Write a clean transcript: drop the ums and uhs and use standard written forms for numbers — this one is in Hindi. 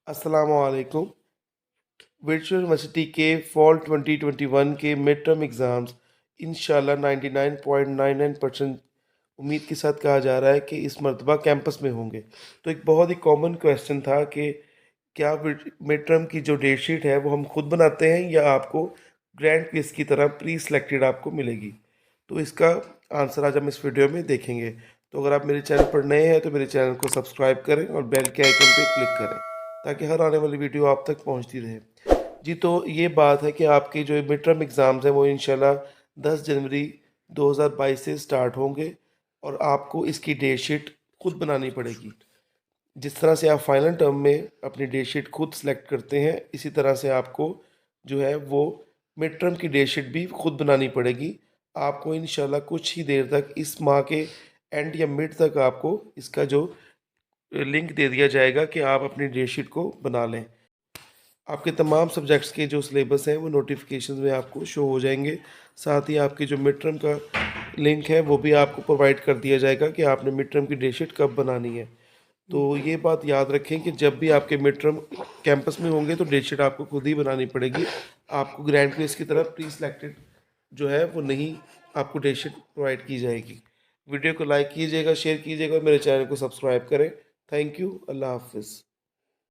अस्सलामुअलैकुम। वर्चुअल यूनिवर्सिटी के फॉल 2021 के मिड टर्म एग्ज़ाम्स इंशाल्लाह 99.99% उम्मीद के साथ कहा जा रहा है कि इस मरतबा कैंपस में होंगे। तो एक बहुत ही कॉमन क्वेश्चन था कि क्या मिड टर्म की जो डेट शीट है वो हम खुद बनाते हैं या आपको ग्रैंड क्विज़ की तरह प्री सिलेक्टेड आपको मिलेगी। तो इसका आंसर आज हम इस वीडियो में देखेंगे। तो अगर आप मेरे चैनल पर नए हैं तो मेरे चैनल को सब्सक्राइब करें और बेल के आइकन पे क्लिक करें ताकि हर आने वाली वीडियो आप तक पहुंचती रहे। जी, तो ये बात है कि आपके जो मिड टर्म एग्ज़ाम्स हैं वो इंशाल्लाह 10 जनवरी 2022 से स्टार्ट होंगे और आपको इसकी डेट शीट खुद बनानी पड़ेगी। जिस तरह से आप फाइनल टर्म में अपनी डेट शीट खुद सेलेक्ट करते हैं, इसी तरह से आपको जो है वो मिड टर्म की डेट शीट भी खुद बनानी पड़ेगी। आपको इंशाल्लाह कुछ ही देर तक इस माह के एंड या मिड तक आपको इसका जो लिंक दे दिया जाएगा कि आप अपनी डेट शीट को बना लें। आपके तमाम सब्जेक्ट्स के जो सिलेबस हैं वो नोटिफिकेशन में आपको शो हो जाएंगे। साथ ही आपकी जो मिड टर्म का लिंक है वो भी आपको प्रोवाइड कर दिया जाएगा कि आपने मिड टर्म की डेट शीट कब बनानी है। तो ये बात याद रखें कि जब भी आपके मिड टर्म कैंपस में होंगे तो डेट शीट आपको खुद ही बनानी पड़ेगी। आपको ग्रैंड क्विज़ की तरफ प्री सिलेक्टेड जो है वो नहीं आपको डेट शीट प्रोवाइड की जाएगी। वीडियो को लाइक कीजिएगा, शेयर कीजिएगा और मेरे चैनल को सब्सक्राइब करें। Thank you. अल्लाह हाफ़िज़।